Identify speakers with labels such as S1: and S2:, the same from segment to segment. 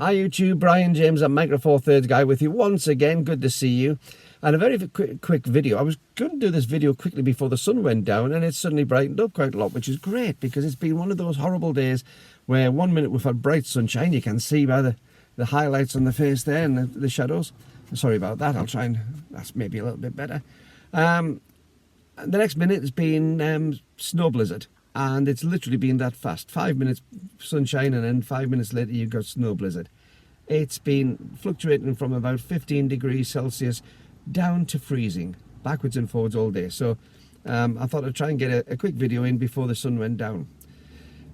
S1: Hi YouTube, Brian James at Micro Four Thirds Guy with you once again. Good to see you. And a very quick video. I was going to do this video quickly before the sun went down, and it suddenly brightened up quite a lot, which is great because it's been one of those horrible days where 1 minute we've had bright sunshine. You can see by the highlights on the face there and the shadows. Sorry about that. I'll try and that's maybe a little bit better. The next minute has been snow blizzard. And it's literally been that fast. 5 minutes sunshine and then 5 minutes later you've got snow blizzard. It's been fluctuating from about 15 degrees Celsius down to freezing, backwards and forwards all day. So I thought I'd try and get a quick video in before the sun went down.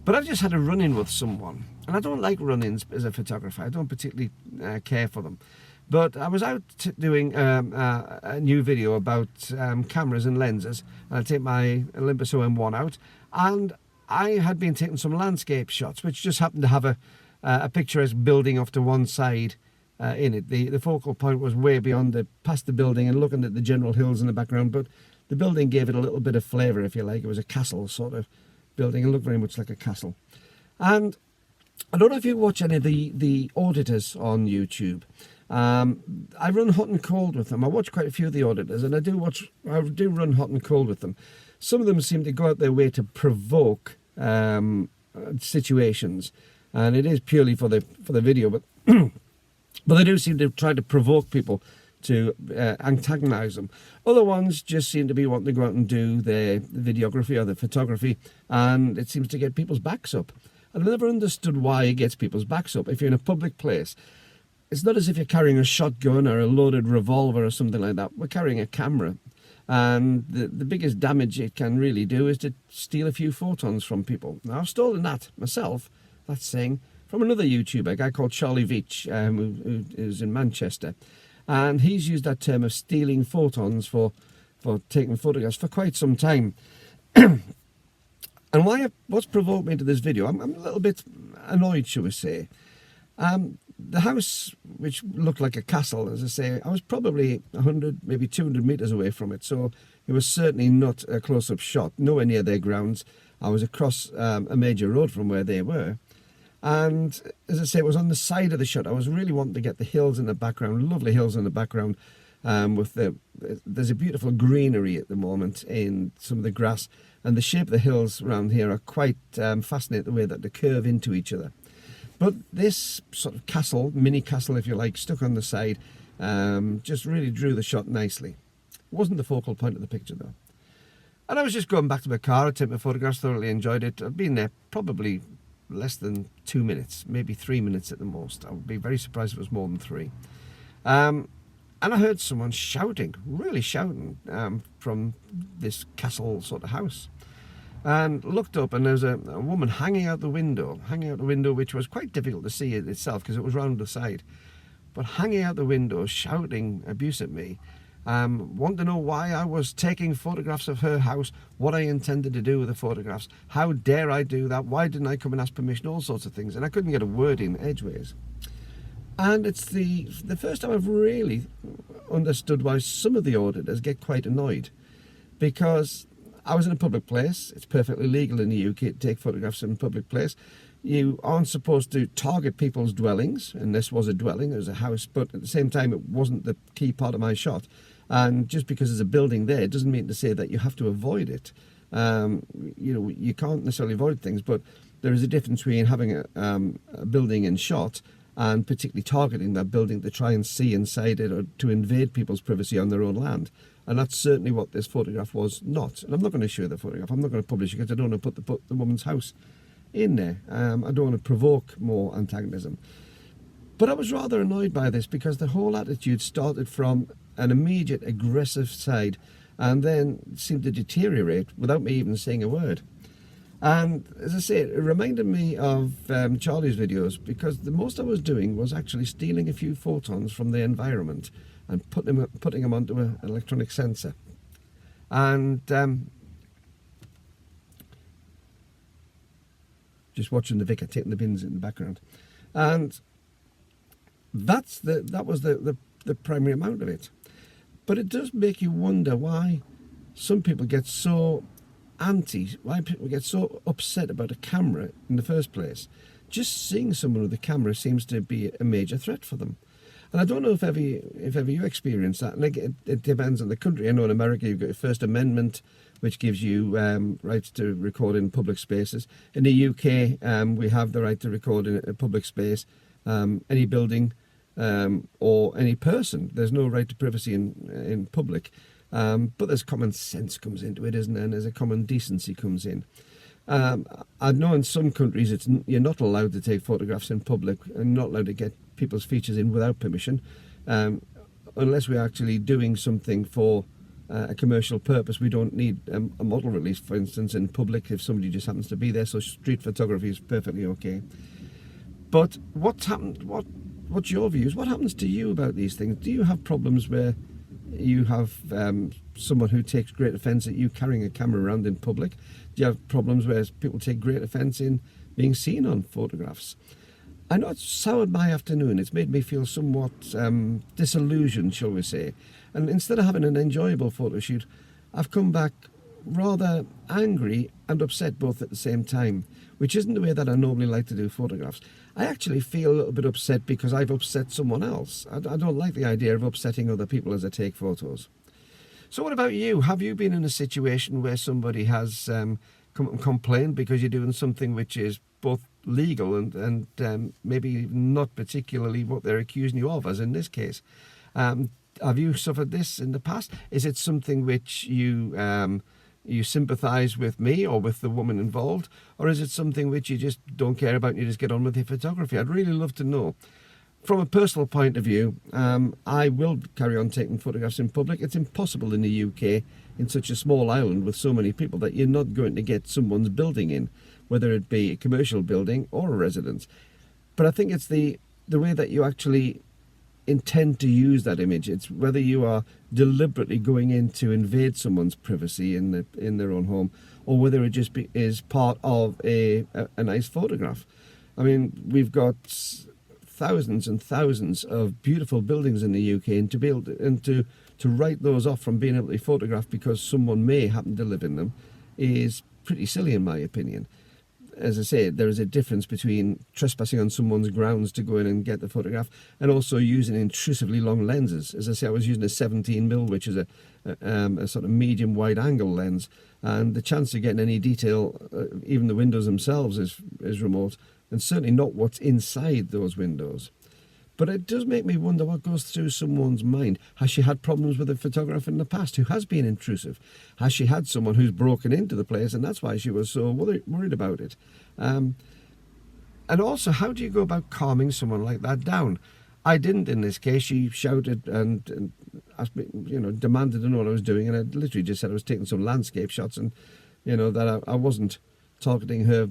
S1: But I've just had a run-in with someone. And I don't like run-ins as a photographer. I don't particularly care for them. But I was out doing a new video about cameras and lenses. And I take my Olympus OM1 out, and I had been taking some landscape shots, which just happened to have a picturesque building off to one side in it. The focal point was way beyond past the building and looking at the general hills in the background, but the building gave it a little bit of flavour, if you like. It was a castle sort of building. It looked very much like a castle. And I don't know if you watch any of the auditors on YouTube. I run hot and cold with them. I watch quite a few of the auditors, and I do run hot and cold with them. Some of them seem to go out their way to provoke situations, and it is purely for the video, but but they do seem to try to provoke people to antagonize them. Other ones just seem to be wanting to go out and do the videography or the photography, and it seems to get people's backs up. I've never understood why it gets people's backs up. If you're in a public place, it's not as if you're carrying a shotgun or a loaded revolver or something like that. We're carrying a camera. And the biggest damage it can really do is to steal a few photons from people. Now, I've stolen that myself, that's saying, from another YouTuber, a guy called Charlie Veach, who is in Manchester. And he's used that term of stealing photons for taking photographs for quite some time. And what's provoked me into this video, I'm a little bit annoyed, shall we say. The house, which looked like a castle, as I say, I was probably 100, maybe 200 metres away from it, so it was certainly not a close-up shot, nowhere near their grounds. I was across a major road from where they were, and as I say, it was on the side of the shot. I was really wanting to get the hills in the background, lovely hills in the background, there's a beautiful greenery at the moment in some of the grass, and the shape of the hills around here are quite fascinating, the way that they curve into each other. But this sort of castle, mini castle if you like, stuck on the side, just really drew the shot nicely. It wasn't the focal point of the picture though. And I was just going back to my car, I took my photographs, thoroughly enjoyed it. I've been there probably less than 2 minutes, maybe 3 minutes at the most. I would be very surprised if it was more than 3. And I heard someone shouting, really shouting, from this castle sort of house. And looked up, and there was a woman hanging out the window, which was quite difficult to see it itself because it was round the side. But hanging out the window, shouting abuse at me, wanted to know why I was taking photographs of her house, what I intended to do with the photographs, how dare I do that, why didn't I come and ask permission, all sorts of things. And I couldn't get a word in edgeways. And it's the first time I've really understood why some of the auditors get quite annoyed, because I was in a public place. It's perfectly legal in the UK to take photographs in a public place. You aren't supposed to target people's dwellings, and this was a dwelling, it was a house, but at the same time it wasn't the key part of my shot. And just because there's a building there, it doesn't mean to say that you have to avoid it. You can't necessarily avoid things, but there is a difference between having a building in shot and particularly targeting that building to try and see inside it or to invade people's privacy on their own land. And that's certainly what this photograph was not. And I'm not going to show the photograph. I'm not going to publish it because I don't want to put the woman's house in there. I don't want to provoke more antagonism. But I was rather annoyed by this because the whole attitude started from an immediate aggressive side and then seemed to deteriorate without me even saying a word. And as I say, it reminded me of Charlie's videos, because the most I was doing was actually stealing a few photons from the environment and putting them onto an electronic sensor. And just watching the vicar taking the bins in the background. And that was the primary amount of it. But it does make you wonder why some people get so why people get so upset about a camera in the first place. just seeing someone with a camera seems to be a major threat for them. And I don't know if ever you experience that. And again, it depends on the country. I know in America you've got your First Amendment, which gives you rights to record in public spaces. In the UK, we have the right to record in a public space, any building or any person. There's no right to privacy in public. But there's common sense comes into it, isn't there? And there's a common decency comes in. I know in some countries you're not allowed to take photographs in public and not allowed to get people's features in without permission, unless we're actually doing something for a commercial purpose. We don't need a model release, for instance, in public if somebody just happens to be there. So street photography is perfectly okay. But what's happened? What's your views? What happens to you about these things? Do you have problems where you have someone who takes great offence at you carrying a camera around in public? Do you have problems where people take great offence in being seen on photographs? I know it's soured my afternoon. It's made me feel somewhat disillusioned, shall we say. And instead of having an enjoyable photo shoot, I've come back rather angry and upset both at the same time, which isn't the way that I normally like to do photographs. I actually feel a little bit upset because I've upset someone else. I don't like the idea of upsetting other people as I take photos. So what about you? Have you been in a situation where somebody has come and complained because you're doing something which is both legal and maybe not particularly what they're accusing you of, as in this case? Have you suffered this in the past? Is it something which you sympathise with me or with the woman involved? Or is it something which you just don't care about and you just get on with your photography? I'd really love to know. From a personal point of view, I will carry on taking photographs in public. It's impossible in the UK, in such a small island with so many people, that you're not going to get someone's building in, whether it be a commercial building or a residence. But I think it's the way that you actually intend to use that image. It's whether you are deliberately going in to invade someone's privacy in their own home, or whether it just is part of a nice photograph. I mean, we've got thousands and thousands of beautiful buildings in the UK, and to write those off from being able to be photographed because someone may happen to live in them is pretty silly, in my opinion. As I say, there is a difference between trespassing on someone's grounds to go in and get the photograph and also using intrusively long lenses. As I say, I was using a 17mm, which is a sort of medium wide angle lens, and the chance of getting any detail, even the windows themselves, is remote, and certainly not what's inside those windows. But it does make me wonder what goes through someone's mind. Has she had problems with a photographer in the past who has been intrusive? Has she had someone who's broken into the place and that's why she was so worried about it? And also, how do you go about calming someone like that down? I didn't in this case. She shouted and asked me, demanded to know what I was doing, and I literally just said I was taking some landscape shots, and that I wasn't targeting her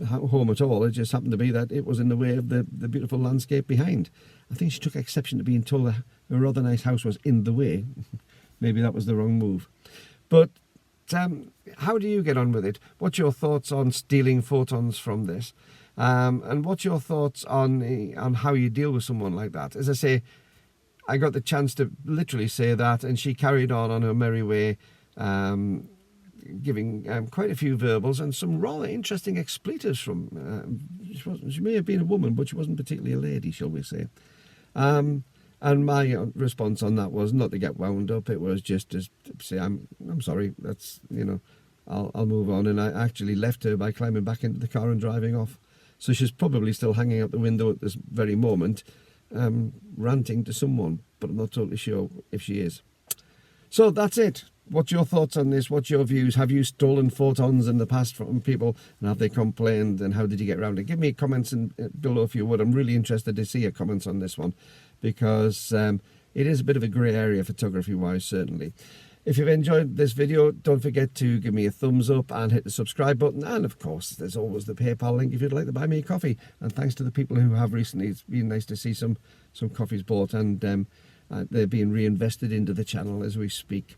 S1: home at all. It just happened to be that it was in the way of the beautiful landscape behind. I think she took exception to being told that a rather nice house was in the way. Maybe that was the wrong move. But how do you get on with it? What's your thoughts on stealing photons from this? And what's your thoughts on how you deal with someone like that? As I say, I got the chance to literally say that, and she carried on her merry way, giving quite a few verbals and some rather interesting expletives from. She may have been a woman, but she wasn't particularly a lady, shall we say. And my response on that was not to get wound up. It was just to say, I'm sorry. That's I'll move on. And I actually left her by climbing back into the car and driving off. So she's probably still hanging out the window at this very moment, ranting to someone, but I'm not totally sure if she is. So that's it. What's your thoughts on this? What's your views? Have you stolen photons in the past from people, and have they complained, and how did you get around it? Give me comments below if you would. I'm really interested to see your comments on this one, because it is a bit of a grey area photography-wise, certainly. If you've enjoyed this video, don't forget to give me a thumbs up and hit the subscribe button. And of course, there's always the PayPal link if you'd like to buy me a coffee. And thanks to the people who have recently. It's been nice to see some coffees bought, and they're being reinvested into the channel as we speak.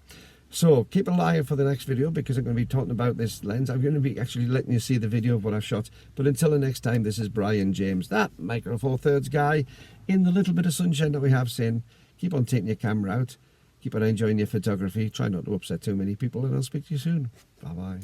S1: So keep an eye out for the next video, because I'm going to be talking about this lens. I'm going to be actually letting you see the video of what I've shot. But until the next time, this is Brian James, that Micro Four Thirds guy, in the little bit of sunshine that we have seen. Keep on taking your camera out. Keep on enjoying your photography. Try not to upset too many people, and I'll speak to you soon. Bye-bye.